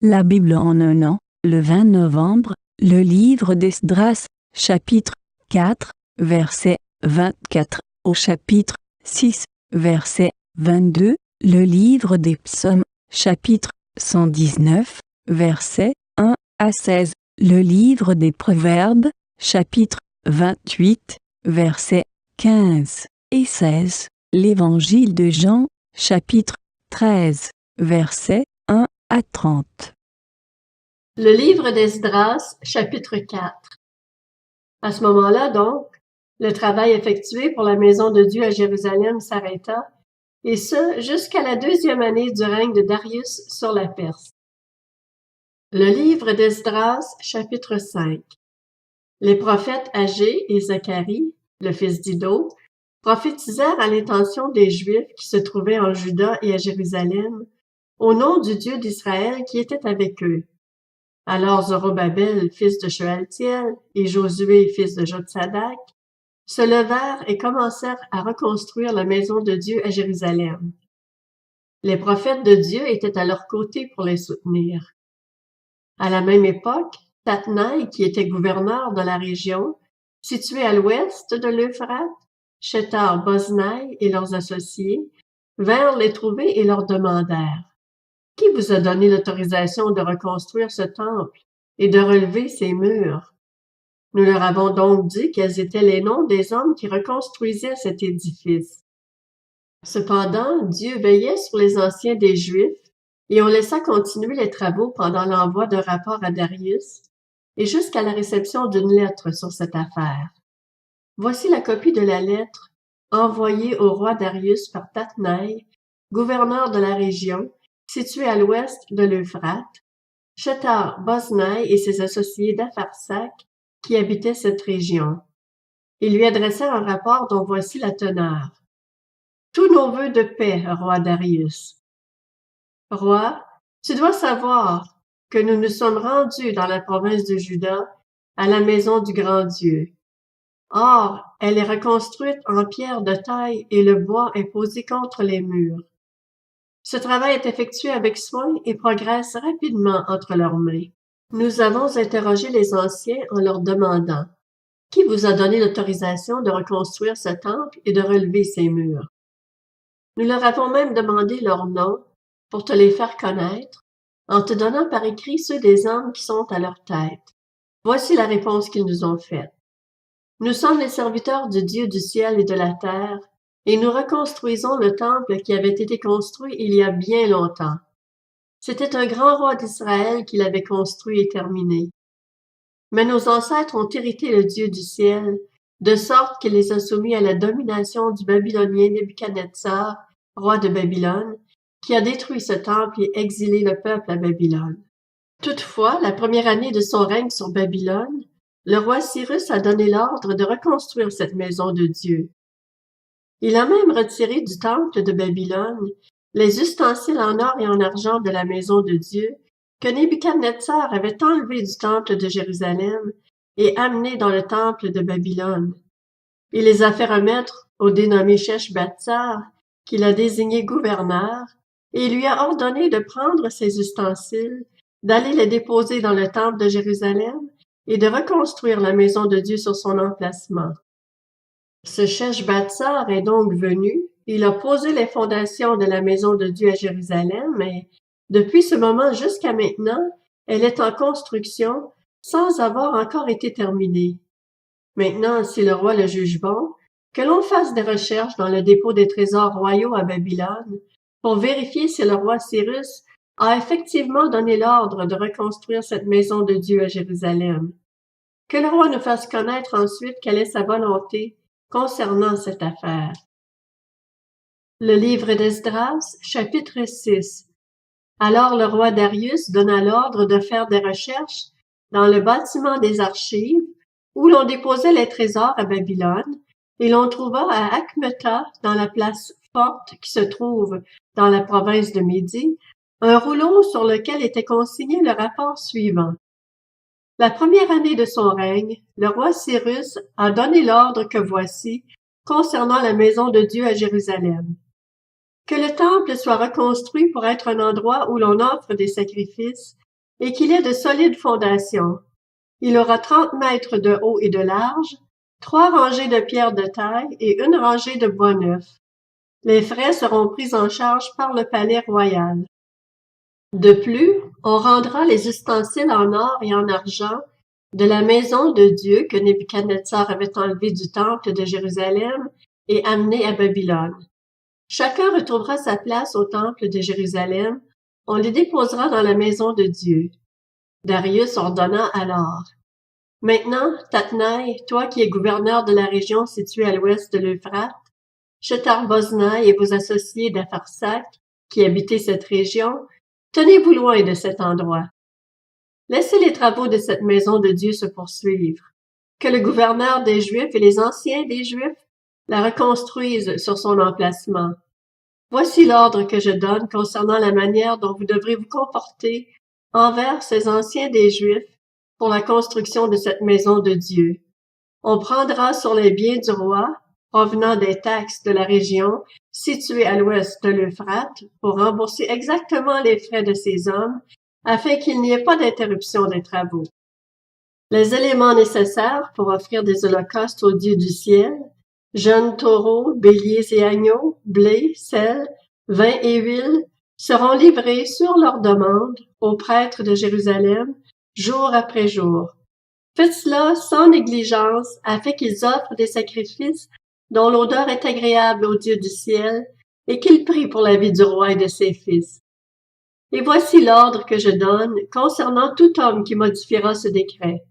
La Bible en un an, le 20 novembre, le livre d'Esdras, chapitre 4, verset 24 au chapitre 6, verset 22, le livre des psaumes, chapitre 119, versets 1 à 16, le livre des proverbes, chapitre 28, versets 15 et 16, l'évangile de Jean, chapitre 13, versets 1 à 30. Le livre d'Esdras, chapitre 4. À ce moment-là, donc, le travail effectué pour la maison de Dieu à Jérusalem s'arrêta, et ce, jusqu'à la 2e année du règne de Darius sur la Perse. Le livre d'Esdras, chapitre 5. Les prophètes Agé et Zacharie, le fils d'Iddo, prophétisèrent à l'intention des Juifs qui se trouvaient en Juda et à Jérusalem, au nom du Dieu d'Israël qui était avec eux. Alors Zorobabel, fils de Shealtiel, et Josué, fils de Jotsadak, se levèrent et commencèrent à reconstruire la maison de Dieu à Jérusalem. Les prophètes de Dieu étaient à leur côté pour les soutenir. À la même époque, Tatnaï, qui était gouverneur de la région, située à l'ouest de l'Euphrate, Shethar-Boznaï et leurs associés, vinrent les trouver et leur demandèrent: « Qui vous a donné l'autorisation de reconstruire ce temple et de relever ses murs? » Nous leur avons donc dit quels étaient les noms des hommes qui reconstruisaient cet édifice. Cependant, Dieu veillait sur les anciens des Juifs, et on laissa continuer les travaux pendant l'envoi d'un rapport à Darius, et jusqu'à la réception d'une lettre sur cette affaire. Voici la copie de la lettre envoyée au roi Darius par Tatnaï, gouverneur de la région, située à l'ouest de l'Euphrate, Shethar-Boznaï et ses associés d'Apharsac, qui habitaient cette région. Il lui adressait un rapport dont voici la teneur. Tous nos vœux de paix, roi Darius. Roi, tu dois savoir que nous nous sommes rendus dans la province de Juda, à la maison du grand Dieu. Or, elle est reconstruite en pierre de taille et le bois est posé contre les murs. Ce travail est effectué avec soin et progresse rapidement entre leurs mains. Nous avons interrogé les anciens en leur demandant: « Qui vous a donné l'autorisation de reconstruire ce temple et de relever ses murs? » Nous leur avons même demandé leurs noms pour te les faire connaître, en te donnant par écrit ceux des hommes qui sont à leur tête. Voici la réponse qu'ils nous ont faite. « Nous sommes les serviteurs du Dieu du ciel et de la terre, et nous reconstruisons le temple qui avait été construit il y a bien longtemps. C'était un grand roi d'Israël qui l'avait construit et terminé. Mais nos ancêtres ont irrité le Dieu du ciel, de sorte qu'il les a soumis à la domination du Babylonien Nebuchadnezzar, roi de Babylone, qui a détruit ce temple et exilé le peuple à Babylone. Toutefois, la première année de son règne sur Babylone, le roi Cyrus a donné l'ordre de reconstruire cette maison de Dieu. Il a même retiré du temple de Babylone les ustensiles en or et en argent de la maison de Dieu que Nebuchadnezzar avait enlevés du temple de Jérusalem et amenés dans le temple de Babylone. Il les a fait remettre au dénommé Sheshbatsar, qu'il a désigné gouverneur, et il lui a ordonné de prendre ces ustensiles, d'aller les déposer dans le temple de Jérusalem et de reconstruire la maison de Dieu sur son emplacement. Ce Sheshbatsar est donc venu, il a posé les fondations de la maison de Dieu à Jérusalem, et depuis ce moment jusqu'à maintenant, elle est en construction sans avoir encore été terminée. Maintenant, si le roi le juge bon, que l'on fasse des recherches dans le dépôt des trésors royaux à Babylone pour vérifier si le roi Cyrus a effectivement donné l'ordre de reconstruire cette maison de Dieu à Jérusalem. Que le roi nous fasse connaître ensuite quelle est sa volonté concernant cette affaire. Le livre d'Esdras, chapitre 6. Alors le roi Darius donna l'ordre de faire des recherches dans le bâtiment des archives où l'on déposait les trésors à Babylone, et l'on trouva à Akmeta, dans la place forte qui se trouve dans la province de Médie, un rouleau sur lequel était consigné le rapport suivant. La première année de son règne, le roi Cyrus a donné l'ordre que voici concernant la maison de Dieu à Jérusalem. Que le temple soit reconstruit pour être un endroit où l'on offre des sacrifices et qu'il ait de solides fondations. Il aura 30 mètres de haut et de large, 3 rangées de pierres de taille et 1 rangée de bois neuf. Les frais seront pris en charge par le palais royal. De plus, on rendra les ustensiles en or et en argent de la maison de Dieu que Nebuchadnezzar avait enlevée du temple de Jérusalem et amenée à Babylone. Chacun retrouvera sa place au temple de Jérusalem. On les déposera dans la maison de Dieu. Darius ordonna alors. Maintenant, Tatnaï, toi qui es gouverneur de la région située à l'ouest de l'Euphrate, Shethar-Boznaï et vos associés d'Apharsac, qui habitez cette région, tenez-vous loin de cet endroit. Laissez les travaux de cette maison de Dieu se poursuivre. Que le gouverneur des Juifs et les anciens des Juifs la reconstruisent sur son emplacement. Voici l'ordre que je donne concernant la manière dont vous devrez vous comporter envers ces anciens des Juifs pour la construction de cette maison de Dieu. On prendra sur les biens du roi, provenant des taxes de la région située à l'ouest de l'Euphrate, pour rembourser exactement les frais de ces hommes, afin qu'il n'y ait pas d'interruption des travaux. Les éléments nécessaires pour offrir des holocaustes au Dieu du ciel, jeunes taureaux, béliers et agneaux, blé, sel, vin et huile, seront livrés sur leur demande aux prêtres de Jérusalem, jour après jour. Faites cela sans négligence, afin qu'ils offrent des sacrifices dont l'odeur est agréable au Dieu du ciel, et qu'ils prient pour la vie du roi et de ses fils. Et voici l'ordre que je donne concernant tout homme qui modifiera ce décret.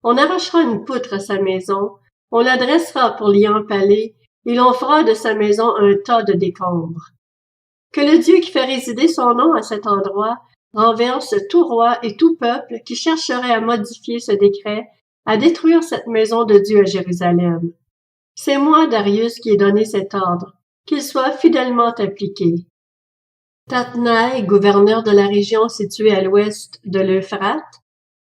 On arrachera une poutre à sa maison, on la dressera pour l'y empaler, et l'on fera de sa maison un tas de décombres. Que le Dieu qui fait résider son nom à cet endroit renverse tout roi et tout peuple qui chercherait à modifier ce décret, à détruire cette maison de Dieu à Jérusalem. C'est moi, Darius, qui ai donné cet ordre, qu'il soit fidèlement appliqué. Tatnaï, gouverneur de la région située à l'ouest de l'Euphrate,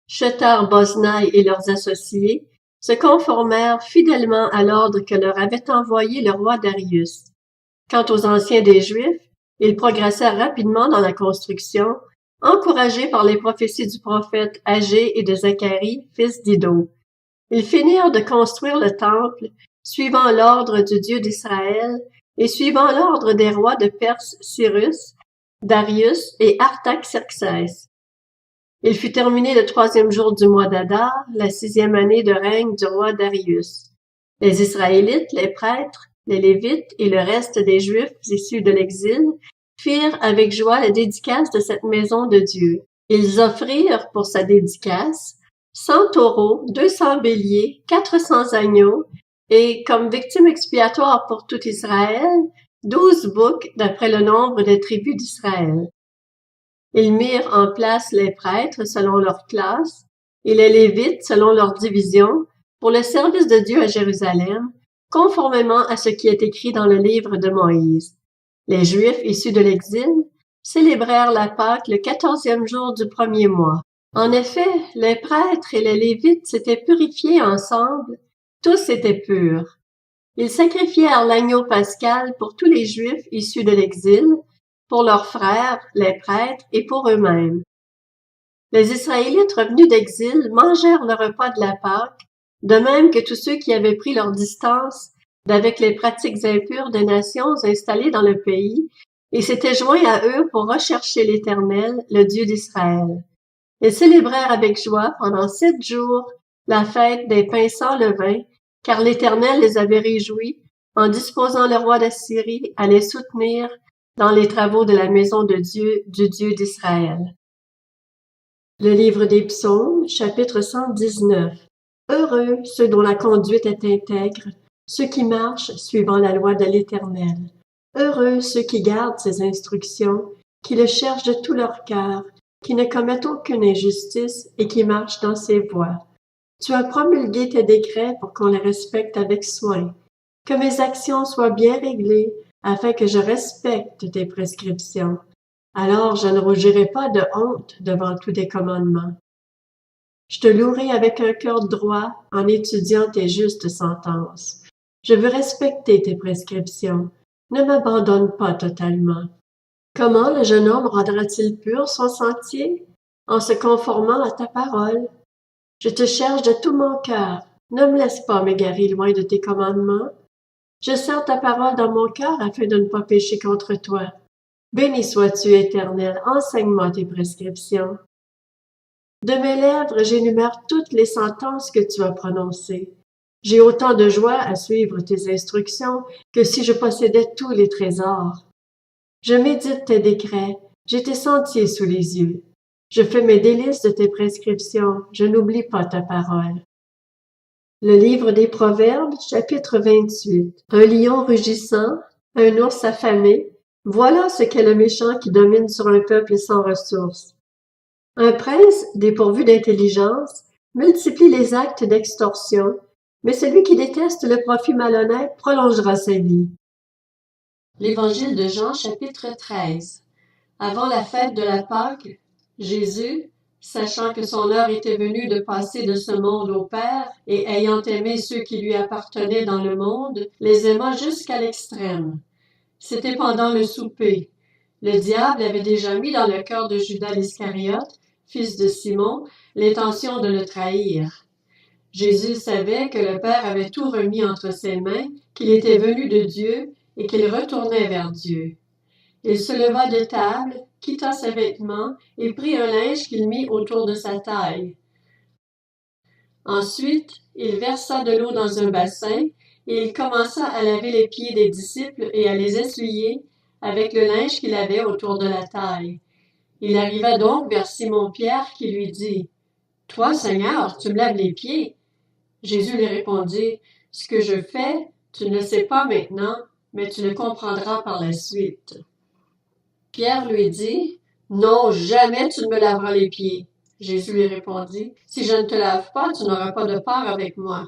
Shethar-Boznaï et leurs associés se conformèrent fidèlement à l'ordre que leur avait envoyé le roi Darius. Quant aux anciens des Juifs, ils progressèrent rapidement dans la construction, encouragés par les prophéties du prophète Agé et de Zacharie, fils d'Iddo. Ils finirent de construire le temple, suivant l'ordre du Dieu d'Israël et suivant l'ordre des rois de Perse Cyrus, Darius et Artaxerxès. Il fut terminé le 3e jour du mois d'Adar, la 6e année de règne du roi Darius. Les Israélites, les prêtres, les Lévites et le reste des Juifs issus de l'exil firent avec joie la dédicace de cette maison de Dieu. Ils offrirent pour sa dédicace 100 taureaux, 200 béliers, 400 agneaux et, comme victime expiatoire pour tout Israël, 12 boucs d'après le nombre des tribus d'Israël. Ils mirent en place les prêtres selon leur classe et les Lévites selon leur division pour le service de Dieu à Jérusalem, conformément à ce qui est écrit dans le livre de Moïse. Les Juifs issus de l'exil célébrèrent la Pâque le 14e jour du 1er mois. En effet, les prêtres et les Lévites s'étaient purifiés ensemble, tous étaient purs. Ils sacrifièrent l'agneau pascal pour tous les Juifs issus de l'exil, pour leurs frères, les prêtres, et pour eux-mêmes. Les Israélites revenus d'exil mangèrent le repas de la Pâque, de même que tous ceux qui avaient pris leur distance d'avec les pratiques impures des nations installées dans le pays, et s'étaient joints à eux pour rechercher l'Éternel, le Dieu d'Israël. Ils célébrèrent avec joie pendant 7 jours la fête des pains sans levain, car l'Éternel les avait réjouis en disposant le roi d'Assyrie à les soutenir dans les travaux de la maison de Dieu, du Dieu d'Israël. Le livre des Psaumes, chapitre 119. Heureux ceux dont la conduite est intègre, ceux qui marchent suivant la loi de l'Éternel. Heureux ceux qui gardent ses instructions, qui le cherchent de tout leur cœur, qui ne commettent aucune injustice et qui marchent dans ses voies. Tu as promulgué tes décrets pour qu'on les respecte avec soin. Que mes actions soient bien réglées, afin que je respecte tes prescriptions. Alors je ne rougirai pas de honte devant tous tes commandements. Je te louerai avec un cœur droit en étudiant tes justes sentences. Je veux respecter tes prescriptions. Ne m'abandonne pas totalement. Comment le jeune homme rendra-t-il pur son sentier? en se conformant à ta parole. Je te cherche de tout mon cœur. Ne me laisse pas m'égarer loin de tes commandements. Je serre ta parole dans mon cœur afin de ne pas pécher contre toi. Béni sois-tu, Éternel, enseigne-moi tes prescriptions. De mes lèvres, j'énumère toutes les sentences que tu as prononcées. J'ai autant de joie à suivre tes instructions que si je possédais tous les trésors. Je médite tes décrets, j'ai tes sentiers sous les yeux. Je fais mes délices de tes prescriptions, je n'oublie pas ta parole. Le livre des Proverbes, chapitre 28. Un lion rugissant, un ours affamé, voilà ce qu'est le méchant qui domine sur un peuple sans ressources. Un prince, dépourvu d'intelligence, multiplie les actes d'extorsion, mais celui qui déteste le profit malhonnête prolongera sa vie. L'Évangile de Jean, chapitre 13. Avant la fête de la Pâque, Jésus, sachant que son heure était venue de passer de ce monde au Père, et ayant aimé ceux qui lui appartenaient dans le monde, les aima jusqu'à l'extrême. C'était pendant le souper. Le diable avait déjà mis dans le cœur de Judas l'Iscariote, fils de Simon, l'intention de le trahir. Jésus savait que le Père avait tout remis entre ses mains, qu'il était venu de Dieu et qu'il retournait vers Dieu. Il se leva de table, quitta ses vêtements et prit un linge qu'il mit autour de sa taille. Ensuite, il versa de l'eau dans un bassin et il commença à laver les pieds des disciples et à les essuyer avec le linge qu'il avait autour de la taille. Il arriva donc vers Simon-Pierre qui lui dit « Toi, Seigneur, tu me laves les pieds. » Jésus lui répondit « Ce que je fais, tu ne le sais pas maintenant, mais tu le comprendras par la suite. » Pierre lui dit « Non, jamais tu ne me laveras les pieds. » Jésus lui répondit « Si je ne te lave pas, tu n'auras pas de part avec moi. »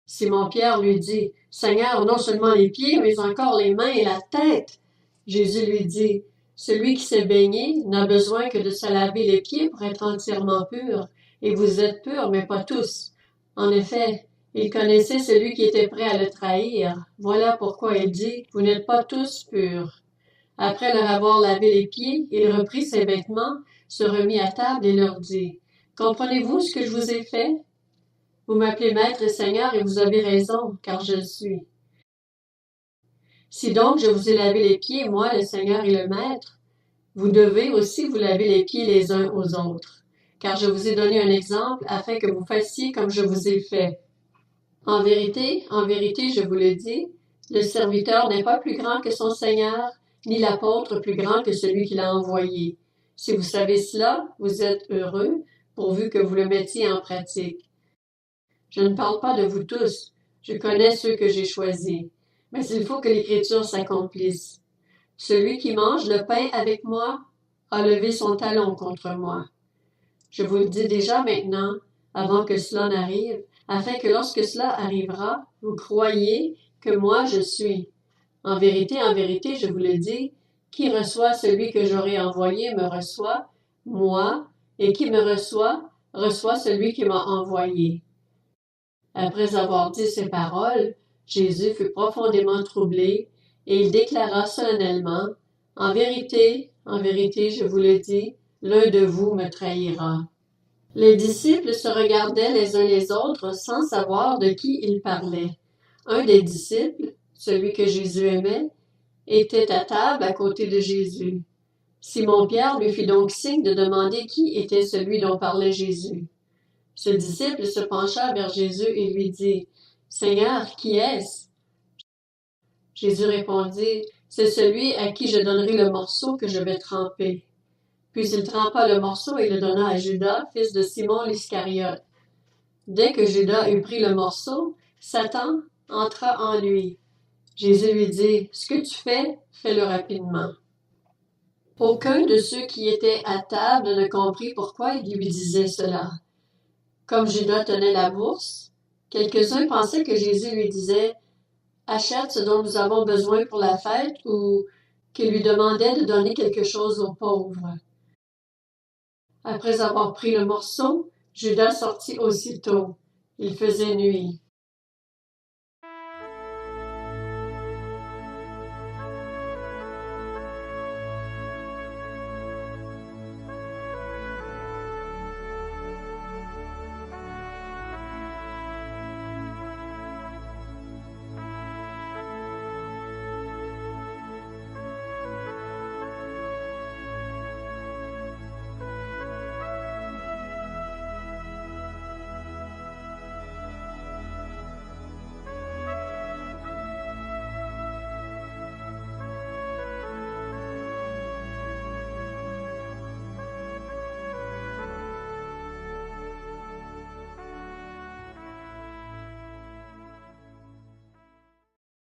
Simon-Pierre lui dit « Seigneur, non seulement les pieds, mais encore les mains et la tête. » Jésus lui dit « Celui qui s'est baigné n'a besoin que de se laver les pieds pour être entièrement pur, et vous êtes purs, mais pas tous. » En effet, il connaissait celui qui était prêt à le trahir. Voilà pourquoi il dit « Vous n'êtes pas tous purs. » Après leur avoir lavé les pieds, il reprit ses vêtements, se remit à table et leur dit « Comprenez-vous ce que je vous ai fait? Vous m'appelez Maître et Seigneur et vous avez raison, car je le suis. Si donc je vous ai lavé les pieds, moi, le Seigneur et le Maître, vous devez aussi vous laver les pieds les uns aux autres, car je vous ai donné un exemple afin que vous fassiez comme je vous ai fait. En vérité, je vous le dis, le serviteur n'est pas plus grand que son Seigneur, ni l'apôtre plus grand que celui qui l'a envoyé. Si vous savez cela, vous êtes heureux, pourvu que vous le mettiez en pratique. Je ne parle pas de vous tous, je connais ceux que j'ai choisis, mais il faut que l'Écriture s'accomplisse. Celui qui mange le pain avec moi a levé son talon contre moi. Je vous le dis déjà maintenant, avant que cela n'arrive, afin que lorsque cela arrivera, vous croyiez que moi je suis. En vérité, je vous le dis, qui reçoit celui que j'aurai envoyé me reçoit, moi, et qui me reçoit, reçoit celui qui m'a envoyé. Après avoir dit ces paroles, Jésus fut profondément troublé, et il déclara solennellement, en vérité, je vous le dis, l'un de vous me trahira. Les disciples se regardaient les uns les autres sans savoir de qui ils parlaient. Un des disciples, celui que Jésus aimait, était à table à côté de Jésus. Simon-Pierre lui fit donc signe de demander qui était celui dont parlait Jésus. Ce disciple se pencha vers Jésus et lui dit, « Seigneur, qui est-ce? » Jésus répondit, « C'est celui à qui je donnerai le morceau que je vais tremper. » Puis il trempa le morceau et le donna à Judas, fils de Simon l'Iscariote. Dès que Judas eut pris le morceau, Satan entra en lui. Jésus lui dit, « Ce que tu fais, fais-le rapidement. » Aucun de ceux qui étaient à table ne comprit pourquoi il lui disait cela. Comme Judas tenait la bourse, quelques-uns pensaient que Jésus lui disait « Achète ce dont nous avons besoin pour la fête » ou qu'il lui demandait de donner quelque chose aux pauvres. Après avoir pris le morceau, Judas sortit aussitôt. Il faisait nuit.